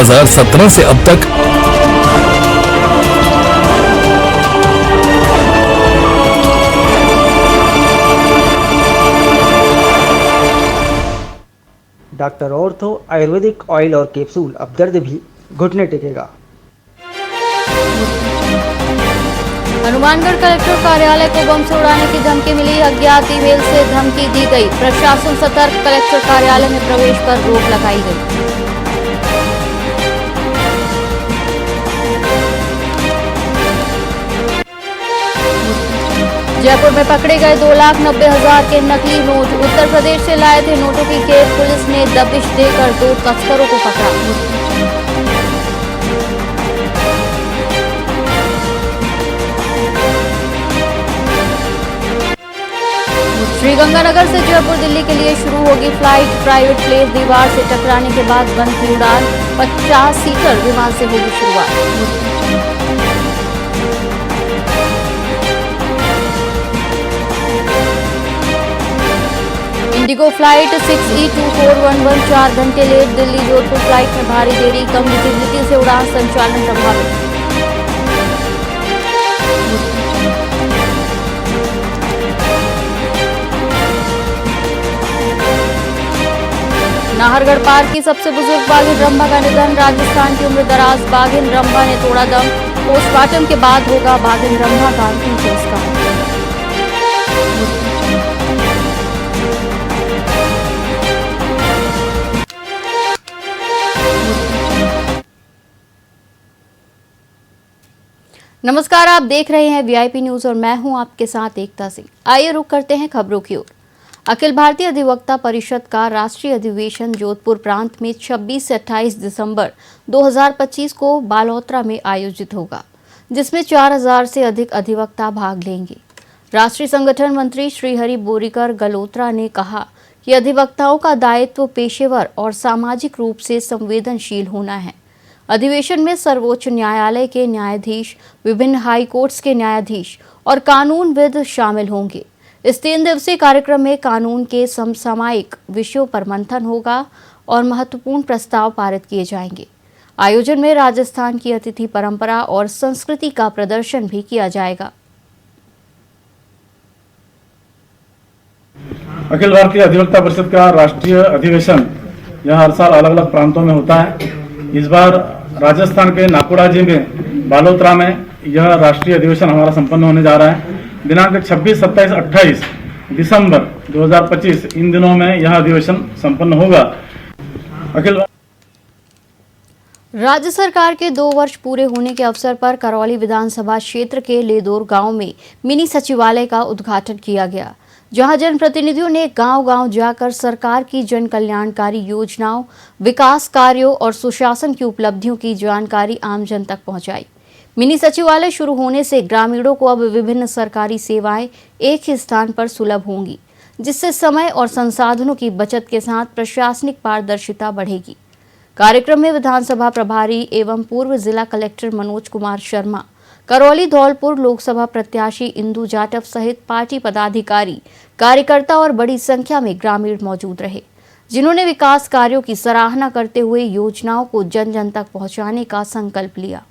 2017 से अब तक डॉक्टर ऑर्थो आयुर्वेदिक ऑयल और कैप्सूल, अब दर्द भी घुटने टेकेगा। हनुमानगढ़ कलेक्टर कार्यालय को बम से उड़ाने की धमकी मिली। अज्ञात ईमेल से धमकी दी गई। प्रशासन सतर्क, कलेक्टर कार्यालय में प्रवेश पर रोक लगाई गई। जयपुर में पकड़े गए 2,90,000 के नकली नोट। उत्तर प्रदेश से लाए थे नोटों की खेप। पुलिस ने दबिश देकर 2 तस्करों को पकड़ा। श्रीगंगानगर से जयपुर दिल्ली के लिए शुरू होगी फ्लाइट। प्राइवेट प्लेन दीवार से टकराने के बाद बंद की उड़ान। 50 सीटर विमान से होगी शुरुआत। इंडिगो फ्लाइट 6E2411 4 घंटे लेट। दिल्ली जोधपुर फ्लाइट में भारी देरी। कम विजिबिलिटी से उड़ान संचालन प्रभावित। नाहरगढ़ पार्क की सबसे बुजुर्ग बाघिन रंभा का निधन। राजस्थान की उम्र दराज बाघिन रंभा ने तोड़ा दम। पोस्टमार्टम के बाद होगा बाघिन रंभा का अंतिम संस्कार। नमस्कार, आप देख रहे हैं वीआईपी न्यूज और मैं हूं आपके साथ एकता सिंह। आइए रुक करते हैं खबरों की ओर। अखिल भारतीय अधिवक्ता परिषद का राष्ट्रीय अधिवेशन जोधपुर प्रांत में 26 से 28 दिसंबर 2025 को बालोतरा में आयोजित होगा, जिसमें 4,000 से अधिक अधिवक्ता भाग लेंगे। राष्ट्रीय संगठन मंत्री श्रीहरि बोरीकर गलोत्रा ने कहा कि अधिवक्ताओं का दायित्व पेशेवर और सामाजिक रूप से संवेदनशील होना है। अधिवेशन में सर्वोच्च न्यायालय के न्यायाधीश, विभिन्न हाई कोर्ट्स के न्यायाधीश और कानूनविद शामिल होंगे। इस 3 दिवसीय कार्यक्रम में कानून के समसामयिक विषयों पर मंथन होगा और महत्वपूर्ण प्रस्ताव पारित किए जाएंगे। आयोजन में राजस्थान की अतिथि परंपरा और संस्कृति का प्रदर्शन भी किया जाएगा। अखिल भारतीय अधिवक्ता परिषद का राष्ट्रीय अधिवेशन यह हर साल अलग अलग प्रांतों में होता है। इस बार राजस्थान के नाकुड़ा जी में बालोतरा में यह राष्ट्रीय अधिवेशन हमारा संपन्न होने जा रहा है। दिनांक 26, 27, 28 दिसंबर 2025 इन दिनों में यह अधिवेशन संपन्न होगा। अखिल राज्य सरकार के 2 वर्ष पूरे होने के अवसर पर करौली विधानसभा क्षेत्र के लेदोर गांव में मिनी सचिवालय का उद्घाटन किया गया, जहां जनप्रतिनिधियों ने गांव-गांव जाकर सरकार की जन कल्याणकारी योजनाओं, विकास कार्यों और सुशासन की उपलब्धियों की जानकारी आम जन तक पहुंचाई। मिनी सचिवालय शुरू होने से ग्रामीणों को अब विभिन्न सरकारी सेवाएं एक ही स्थान पर सुलभ होंगी, जिससे समय और संसाधनों की बचत के साथ प्रशासनिक पारदर्शिता बढ़ेगी। कार्यक्रम में विधानसभा प्रभारी एवं पूर्व जिला कलेक्टर मनोज कुमार शर्मा, करौली धौलपुर लोकसभा प्रत्याशी इंदु जाटव सहित पार्टी पदाधिकारी, कार्यकर्ता और बड़ी संख्या में ग्रामीण मौजूद रहे, जिन्होंने विकास कार्यों की सराहना करते हुए योजनाओं को जन जन तक पहुंचाने का संकल्प लिया।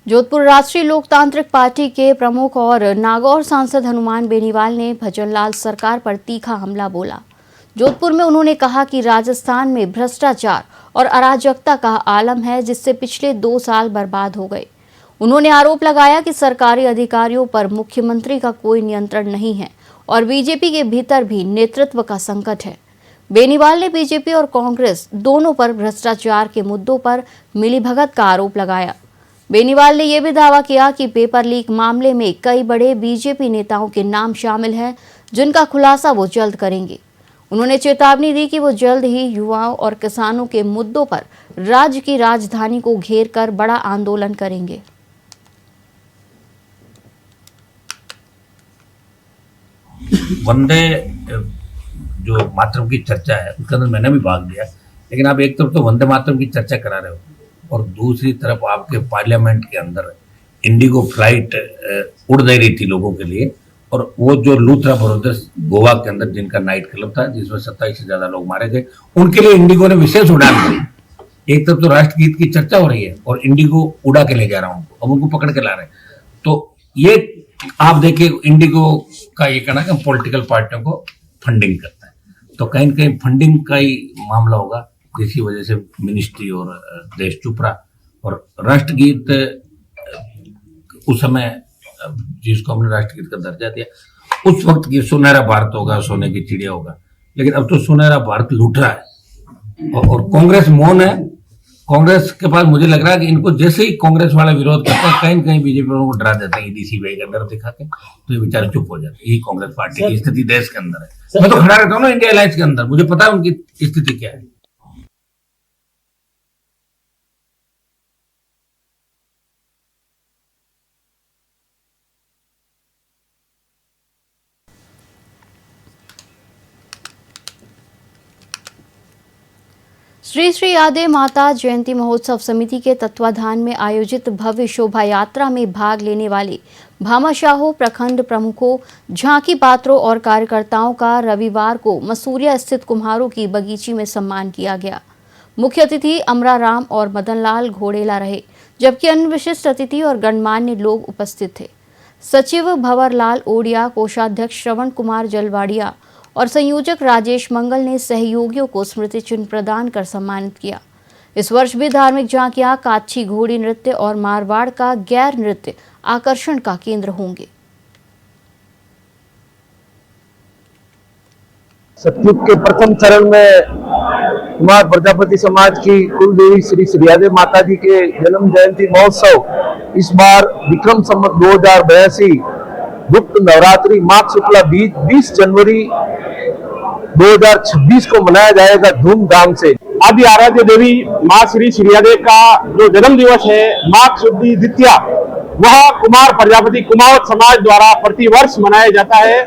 जोधपुर राष्ट्रीय लोकतांत्रिक पार्टी के प्रमुख और नागौर सांसद हनुमान बेनीवाल ने भजनलाल सरकार पर तीखा हमला बोला। जोधपुर में उन्होंने कहा कि राजस्थान में भ्रष्टाचार और अराजकता का आलम है, जिससे पिछले 2 साल बर्बाद हो गए। उन्होंने आरोप लगाया कि सरकारी अधिकारियों पर मुख्यमंत्री का कोई नियंत्रण नहीं है और बीजेपी के भीतर भी नेतृत्व का संकट है। बेनीवाल ने बीजेपी और कांग्रेस दोनों पर भ्रष्टाचार के मुद्दों पर मिलीभगत का आरोप लगाया। बेनीवाल ने यह भी दावा किया कि पेपर लीक मामले में कई बड़े बीजेपी नेताओं के नाम शामिल हैं, जिनका खुलासा वो जल्द करेंगे। उन्होंने चेतावनी दी कि वो जल्द ही युवाओं और किसानों के मुद्दों पर राज्य की राजधानी को घेर कर बड़ा आंदोलन करेंगे। वंदे जो मातरम की चर्चा है उसके अंदर मैंने भी भाग लिया, लेकिन आप एक तरफ तो वंदे मातरम की चर्चा करा रहे हो और दूसरी तरफ आपके पार्लियामेंट के अंदर इंडिगो फ्लाइट उड़ नहीं रही थी लोगों के लिए, और वो जो लूथरा ब्रदर्स गोवा के अंदर जिनका नाइट क्लब था जिसमें 27 से ज्यादा लोग मारे गए, उनके लिए इंडिगो ने विशेष उड़ान भरी। एक तरफ तो राष्ट्रगीत की चर्चा हो रही है और इंडिगो उड़ा के ले जा रहा हूं उनको, अब उनको पकड़ के ला रहे हैं। तो ये आप देखिए इंडिगो का ये कहना कि पॉलिटिकल पार्टियों को फंडिंग करता है, तो कहीं न कहीं फंडिंग का ही मामला होगा, जिसकी वजह से मिनिस्ट्री और देश चुप रहा। और राष्ट्रगीत उस समय जिसको हमने राष्ट्रगीत का दर्जा दिया, उस वक्त की सुनहरा भारत होगा, सोने की चिड़िया होगा, लेकिन अब तो सुनहरा भारत लूट रहा है और कांग्रेस मौन है। कांग्रेस के पास मुझे लग रहा है कि इनको जैसे ही कांग्रेस वाला विरोध करते हैं, कहीं न कहीं बीजेपी उनको डरा देते हैं, ईडी सीबीआई का डर दिखा के, तो ये बेचारे चुप हो जाते हैं। यही कांग्रेस पार्टी की स्थिति देश के अंदर है। मैं तो खड़ा रहता हूँ ना इंडिया अलायंस के अंदर, मुझे पता है उनकी स्थिति क्या है। श्री श्री यादे माता जयंती महोत्सव समिति के तत्वाधान में आयोजित भव्य शोभा यात्रा में भाग लेने वाले भामाशाहों, प्रखंड प्रमुखों, झांकी पात्रों और कार्यकर्ताओं का रविवार को मसूरिया स्थित कुम्हारों की बगीची में सम्मान किया गया। मुख्य अतिथि अमराराम और मदनलाल घोड़ेला रहे, जबकि अन्य विशिष्ट अतिथि और गणमान्य लोग उपस्थित थे। सचिव भंवरलाल ओडिया, कोषाध्यक्ष श्रवण कुमार जलवाड़िया और संयोजक राजेश मंगल ने सहयोगियों को स्मृति चिन्ह प्रदान कर सम्मानित किया। इस वर्ष भी धार्मिक झांकियां, काच्छी घोड़ी नृत्य और मारवाड़ का गैर नृत्य आकर्षण का केंद्र होंगे। सतयुग के प्रथम चरण में कुमार प्रजापति समाज की कुलदेवी श्री श्री यादे माता जी के जन्म जयंती महोत्सव इस बार विक्रम संवत 2082 गुप्त नवरात्रि माघ शुक्ला 20 जनवरी 2026 को मनाया जाएगा धूमधाम से। आदि आराध्य देवी माँ श्री श्री यादे का जो जन्म दिवस है माघ शुद्ध द्वितीया, वह कुमार प्रजापति कुमावत समाज द्वारा प्रतिवर्ष मनाया जाता है।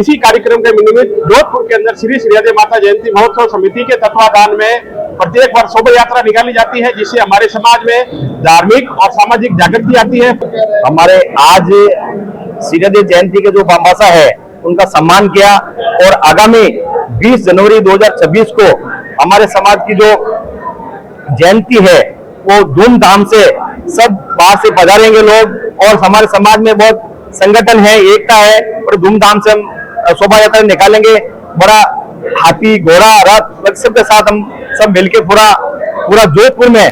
इसी कार्यक्रम के निमित्त जोधपुर के अंदर श्री श्री यादे माता जयंती महोत्सव समिति के तत्वाधान में प्रत्येक वर्ष शोभा यात्रा निकाली जाती है, जिससे हमारे समाज में धार्मिक और सामाजिक जागृति आती है। हमारे आज श्री यादे जयंती के जो भामाशाह है उनका सम्मान किया और आगामी 20 जनवरी 2026 को हमारे समाज की जो जयंती है वो धूमधाम से सब बाहर से पधारेंगे लोग, और हमारे समाज में बहुत संगठन है, एकता है, और धूमधाम से हम शोभा यात्रा निकालेंगे। बड़ा हाथी, घोड़ा, रथ सबके साथ हम सब मिलकर पूरा जोधपुर में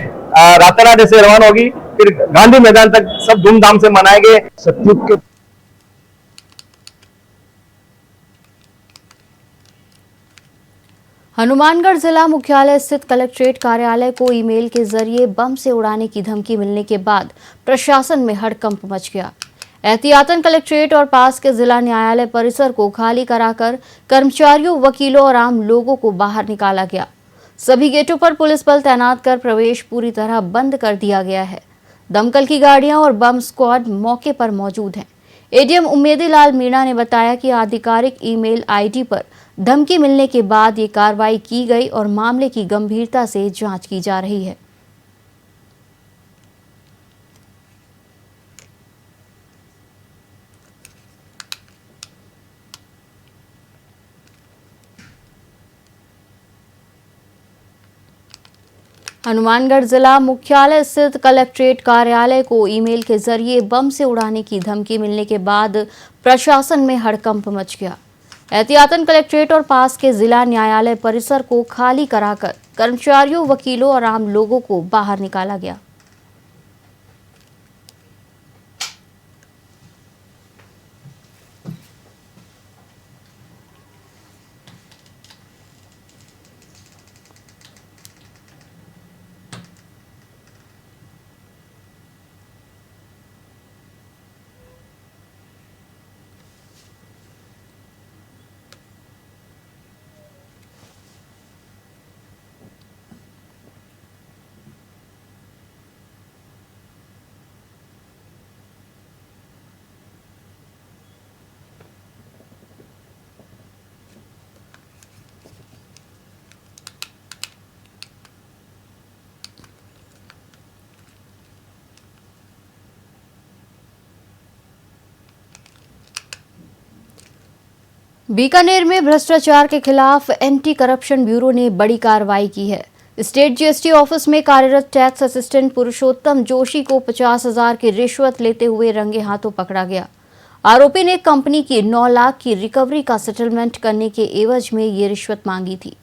रातारात से रवाना होगी, फिर गांधी मैदान तक सब धूमधाम से मनाएंगे। सतयुग के हनुमानगढ़ जिला मुख्यालय स्थित कलेक्ट्रेट कार्यालय को ईमेल के जरिए बम से उड़ाने की धमकी मिलने के बाद प्रशासन में हड़कंप मच गया। एहतियातन कलेक्ट्रेट और पास के जिला न्यायालय परिसर को खाली कराकर कर्मचारियों, वकीलों और आम लोगों को बाहर निकाला गया। सभी गेटों पर पुलिस बल तैनात कर प्रवेश पूरी तरह बंद कर दिया गया है। दमकल की गाड़ियां और बम स्क्वाड मौके पर मौजूद हैं। एडीएम उम्मेदी लाल मीणा ने बताया कि आधिकारिक ईमेल आईडी पर धमकी मिलने के बाद ये कार्रवाई की गई और मामले की गंभीरता से जांच की जा रही है। हनुमानगढ़ जिला मुख्यालय स्थित कलेक्ट्रेट कार्यालय को ईमेल के जरिए बम से उड़ाने की धमकी मिलने के बाद प्रशासन में हड़कंप मच गया। एहतियातन कलेक्ट्रेट और पास के जिला न्यायालय परिसर को खाली कराकर कर्मचारियों, वकीलों और आम लोगों को बाहर निकाला गया। बीकानेर में भ्रष्टाचार के खिलाफ एंटी करप्शन ब्यूरो ने बड़ी कार्रवाई की है। स्टेट जीएसटी ऑफिस में कार्यरत टैक्स असिस्टेंट पुरुषोत्तम जोशी को 50,000 की रिश्वत लेते हुए रंगे हाथों पकड़ा गया। आरोपी ने कंपनी की 9 लाख की रिकवरी का सेटलमेंट करने के एवज में ये रिश्वत मांगी थी।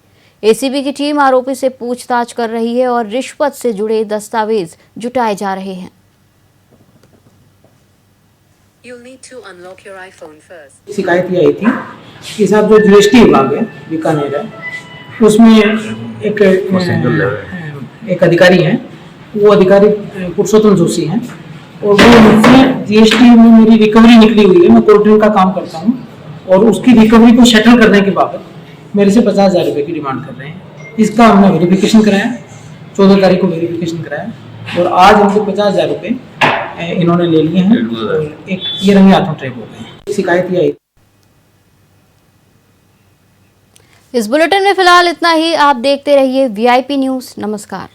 एसीबी की टीम आरोपी से पूछताछ कर रही है और रिश्वत से जुड़े दस्तावेज जुटाए जा रहे हैं। शिकायत ये आई थी कि साहब जो जीएसटी विभाग है बीकानेर है, उसमें एक अधिकारी हैं, वो अधिकारी पुरुषोत्तम जोशी हैं और वो मुझसे जीएसटी में मेरी रिकवरी निकली हुई है, मैं कोर्टिंग का काम करता हूँ और उसकी रिकवरी को सेटल करने के बाबत मेरे से 50,000 रुपये की डिमांड कर रहे हैं। इसका हमने वेरिफिकेशन कराया, 14 तारीख को वेरिफिकेशन कराया और आज हमसे 50,000 रुपये इन्होंने ले लिए हैं और एक ये रंगे हाथों ट्रैक हो गए हैं। शिकायत ये आई। इस बुलेटिन में फिलहाल इतना ही। आप देखते रहिए वीआईपी न्यूज़। नमस्कार।